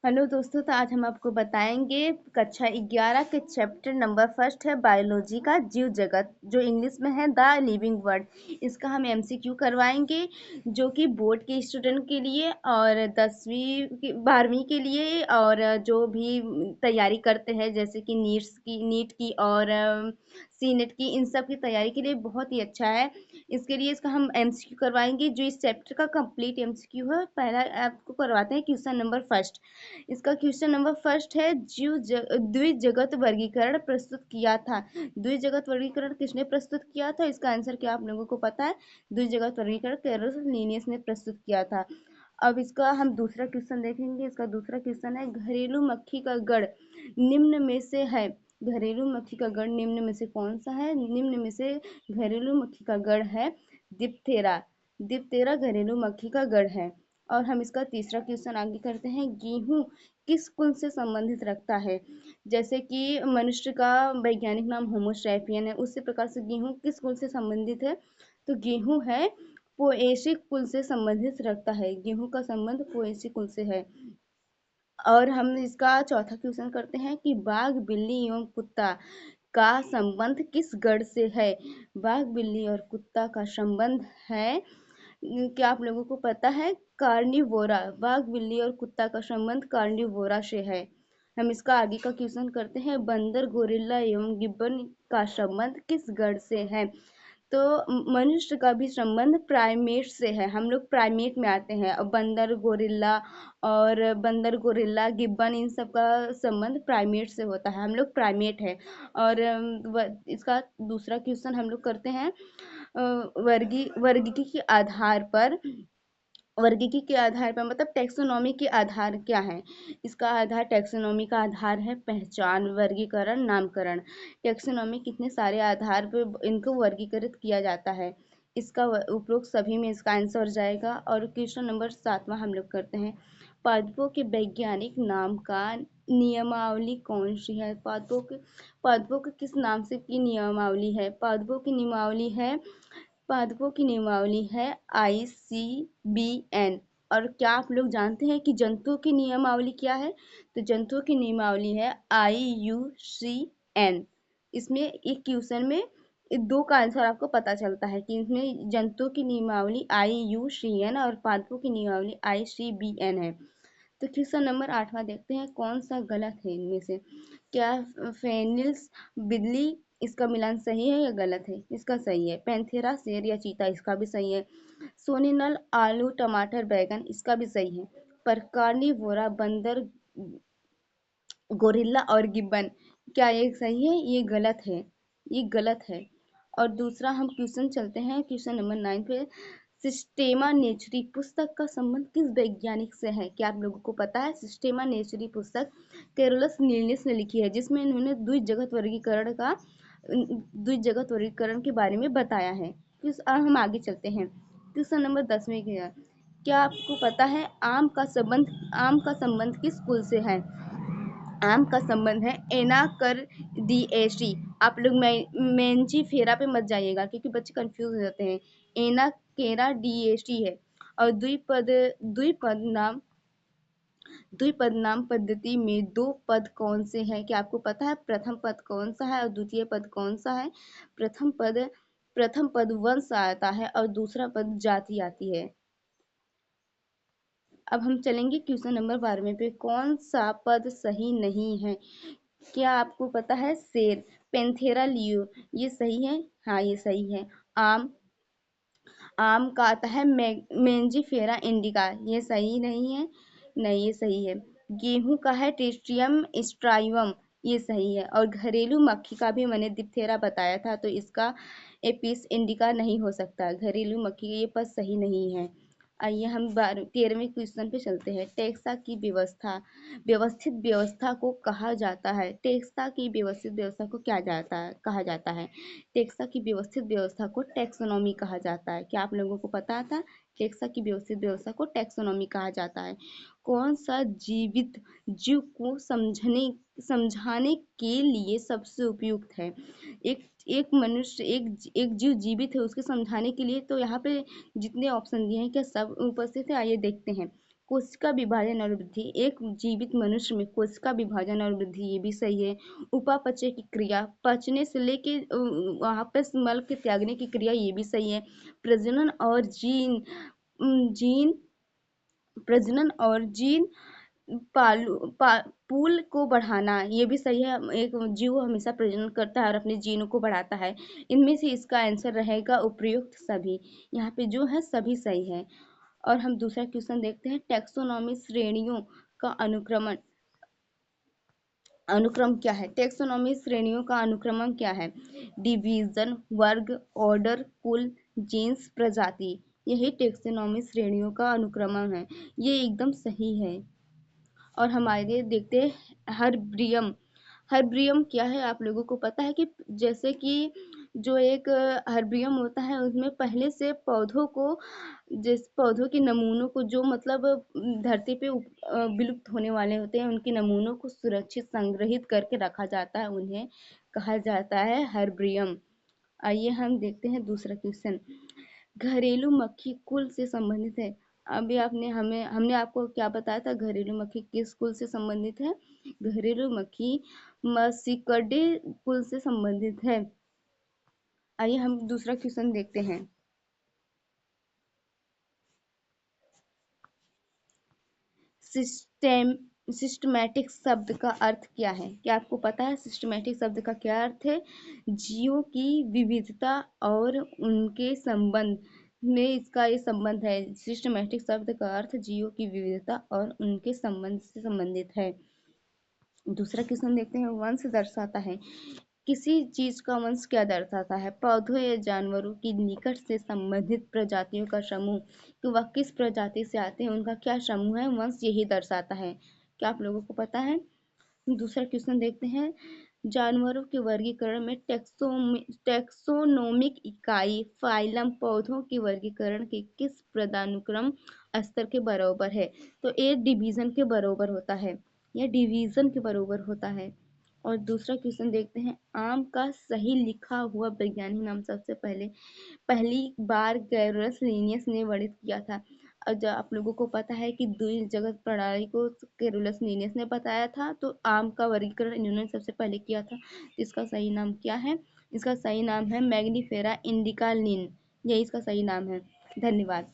Hello दोस्तों, तो आज हम आपको बताएंगे कक्षा 11 के चैप्टर नंबर फर्स्ट है बायोलॉजी का जीव जगत, जो इंग्लिश में है द लिविंग वर्ल्ड। इसका हम एमसीक्यू करवाएंगे, जो कि बोर्ड के स्टूडेंट के लिए और 12वीं के लिए, और जो भी तैयारी करते हैं जैसे कि नीट की और सी नेट की, इन सब की तैयारी के लिए बहुत ही अच्छा है। इसके लिए इसका हम एमसीक्यू करवाएंगे, जो इस चैप्टर का कंप्लीट एमसीक्यू है। पहला आपको करवाते हैं क्वेश्चन नंबर फर्स्ट। इसका क्वेश्चन नंबर फर्स्ट है, द्विजगत वर्गीकरण प्रस्तुत किया था। द्विजगत वर्गीकरण किसने प्रस्तुत किया था? इसका आंसर क्या आप लोगों को पता है? द्विजगत वर्गीकरण कैरोल लीनियस ने प्रस्तुत किया था। अब इसका हम दूसरा क्वेश्चन देखेंगे। इसका दूसरा क्वेश्चन है, घरेलू मक्खी का गढ़ निम्न में से है। घरेलू मक्खी का गढ़ निम्न में से कौन सा है? निम्न में से घरेलू मक्खी का गढ़ है दिप्तेरा। दिप्तेरा घरेलू मक्खी का गढ़ है। और हम इसका तीसरा क्वेश्चन आगे करते हैं, गेहूं किस कुल से संबंधित रखता है? जैसे कि मनुष्य का वैज्ञानिक नाम होमो सैपियन है, उसी प्रकार से गेहूं किस कुल से संबंधित है? तो गेहूं है पोएसी कुल से संबंधित रखता है। गेहूं का संबंध पोएसी कुल से है। और हम इसका चौथा क्वेश्चन करते हैं कि बाघ, बिल्ली एवं कुत्ता का संबंध किस गण से है? बाघ, बिल्ली और कुत्ता का संबंध है, क्या आप लोगों को पता है? कार्निवोरा। बाघ, बिल्ली और कुत्ता का संबंध कार्निवोरा से है। हम इसका आगे का क्वेश्चन करते हैं, बंदर, गोरिल्ला एवं गिब्बन का संबंध किस गण से है? तो मनुष्य का भी संबंध प्राइमेट से है। हम लोग प्राइमेट में आते हैं। और बंदर, गोरिल्ला, गिब्बन, इन सब का संबंध प्राइमेट से होता है। हम लोग प्राइमेट है। और इसका दूसरा क्वेश्चन हम लोग करते हैं, वर्गीकी के आधार पर। वर्गीकी के आधार पर मतलब टेक्सोनॉमी के आधार क्या है? इसका आधार, टेक्सोनॉमी का आधार है पहचान, वर्गीकरण, नामकरण। टेक्सोनॉमी कितने सारे आधार पर इनको वर्गीकृत किया जाता है। इसका उपरोक्त सभी में इसका आंसर जाएगा। और क्वेश्चन नंबर 7वां हम लोग करते हैं, पादपों के वैज्ञानिक नाम का नियमावली कौन सी है? पादपों के किस नाम से की नियमावली है? पादपों की नियमावली है ICBN। और क्या आप लोग जानते हैं कि जंतुओं की नियमावली क्या है? तो जंतुओं की नियमावली है IUCN। इसमें एक क्वेश्चन में दो का आंसर आपको पता चलता है कि इसमें जंतुओं की नियमावली IUCN और पादपों की नियमावली ICBN है। तो क्वेश्चन नंबर 8वां देखते हैं, कौन सा गलत है इनमें से? क्या फेनिल्स, बिल्ली, इसका मिलान सही है या गलत है? इसका सही है। पैंथेरा, शेर या चीता, इसका भी सही है। सोनेनल, आलू, टमाटर, बैगन, इसका भी सही है। पर कार्निवोरा, बंदर, गोरिल्ला और गिब्बन, क्या ये सही है? ये गलत है। ये गलत है। और दूसरा हम क्वेश्चन चलते हैं, क्वेश्चन नंबर 9 पे। सिस्टेमा नेचुरी पुस्तक का संबंध किस वैज्ञानिक से है? क्या आप लोगों को पता है? सिस्टेमा नेचुरी पुस्तक कैरोलस लीनियस ने लिखी है, जिसमें इन्होंने द्विजगत वर्गीकरण के बारे में बताया है। हम आगे चलते हैं, क्वेश्चन नंबर 10 में गया, क्या आपको पता है आम का संबंध किस कुल से है? आम का संबंध है एनाकर्डिएसी। आप लोग मेंजी फेरा पे मत जाइएगा, क्योंकि बच्चे कंफ्यूज हो जाते हैं। एनाकेराडिएसी है। और द्विपद नाम पद्धति में दो पद कौन से हैं? क्या आपको पता है प्रथम पद कौन सा है और द्वितीय पद कौन सा है? प्रथम पद वंश आता है और दूसरा पद जाति आती है। अब हम चलेंगे क्वेश्चन नंबर 12 पे, कौन सा पद सही नहीं है? क्या आपको पता है? शेर, पेंथेरा लियो, ये सही है? हाँ, ये सही है। आम आम का आता है मेंजीफेरा इंडिका, ये सही नहीं है? नहीं, ये सही है। गेहूं का है टेस्ट्रियम स्ट्राइवम, ये सही है। और घरेलू मक्खी का भी मैंने दिप्तेरा बताया था, तो इसका एपिस इंडिका नहीं हो सकता। घरेलू मक्खी, ये पद सही नहीं है। आइए हम 13वें क्वेश्चन पे चलते हैं, टेक्सा की व्यवस्थित व्यवस्था को कहा जाता है। टेक्सा की व्यवस्थित व्यवस्था को कहा जाता है? टेक्सा की व्यवस्थित व्यवस्था को टैक्सोनॉमी कहा जाता है। क्या आप लोगों को पता था? टेक्सा की व्यवस्थित व्यवस्था को टैक्सोनॉमी कहा जाता है। कौन सा जीवित जीव को समझाने के लिए सबसे उपयुक्त है? एक एक मनुष्य, एक जीव जीवित है, उसके समझाने के लिए, तो यहाँ पे जितने ऑप्शन दिए हैं क्या सब उपस्थित है? आइए देखते हैं। कोशिका विभाजन और वृद्धि, एक जीवित मनुष्य में कोशिका विभाजन और वृद्धि, ये भी सही है। उपापचय की क्रिया, पचने से लेके वापस मल के त्यागने की क्रिया, ये भी सही है। प्रजनन और जीन प्रजनन और जीन पूल को बढ़ाना, ये भी सही है। एक जीव हमेशा प्रजनन करता है और अपने जीनों को बढ़ाता है। इनमें से इसका आंसर रहेगा उपयुक्त सभी। यहाँ पे जो है सभी सही है। और हम दूसरा क्वेश्चन देखते हैं, टेक्सोनॉमी श्रेणियों का अनुक्रम क्या है? टेक्सोनॉमी श्रेणियों का अनुक्रम क्या है? डिवीजन, वर्ग, ऑर्डर, कुल, जीन्स, प्रजाति, यही टेक्सोनॉमी श्रेणियों का अनुक्रम है। ये एकदम सही है। और हमारे देखते हैं हर्बियम। हर्बियम क्या है, आप लोगों को पता है कि जैसे कि जो एक हर्बियम होता है उसमें पहले से पौधों को, जिस पौधों के नमूनों को, जो मतलब धरती पे विलुप्त होने वाले होते हैं, उनके नमूनों को सुरक्षित संग्रहित करके रखा जाता है, उन्हें कहा जाता है हर्बियम। आइए हम देखते हैं दूसरा क्वेश्चन, घरेलू मक्खी कुल से संबंधित है। अभी हमने आपको क्या बताया था, घरेलू मक्खी किस कुल से संबंधित है? घरेलू मक्खी मस्तिकडे कुल से संबंधित है। आइए हम दूसरा क्वेश्चन देखते हैं, सिस्टेम सिस्टमैटिक शब्द का अर्थ क्या है? क्या आपको पता है सिस्टमैटिक शब्द का क्या अर्थ है? जीवों की विविधता और उनके संबंध में इसका ये संबंध है। सिस्टमैटिक शब्द का अर्थ जीवों की विविधता और उनके संबंध से संबंधित है। दूसरा क्वेश्चन देखते हैं, वंश दर्शाता है। किसी चीज का वंश क्या दर्शाता है? पौधों या जानवरों की निकट से संबंधित प्रजातियों का समूह, कि वह किस प्रजाति से आते हैं, उनका क्या समूह है, वंश यही दर्शाता है। क्या आप लोगों को पता है? दूसरा क्वेश्चन देखते हैं, जानवरों के वर्गीकरण में टेक्सोनोमिक इकाई फाइलम पौधों के वर्गीकरण के किस पदानुक्रम स्तर के बराबर है? तो ए डिवीजन के बराबर होता है, या डिवीजन के बराबर होता है। और दूसरा क्वेश्चन देखते हैं, आम का सही लिखा हुआ वैज्ञानिक नाम सबसे पहली बार गैरुरस लिनियस ने वर्णित किया था। और जब आप लोगों को पता है कि द्वि जगत प्रणाली को गैरुरस लिनियस ने बताया था, तो आम का वर्गीकरण इन्होंने सबसे पहले किया था। इसका सही नाम क्या है? इसका सही नाम है मैग्नीफेरा इंडिका लिन, यही इसका सही नाम है। धन्यवाद।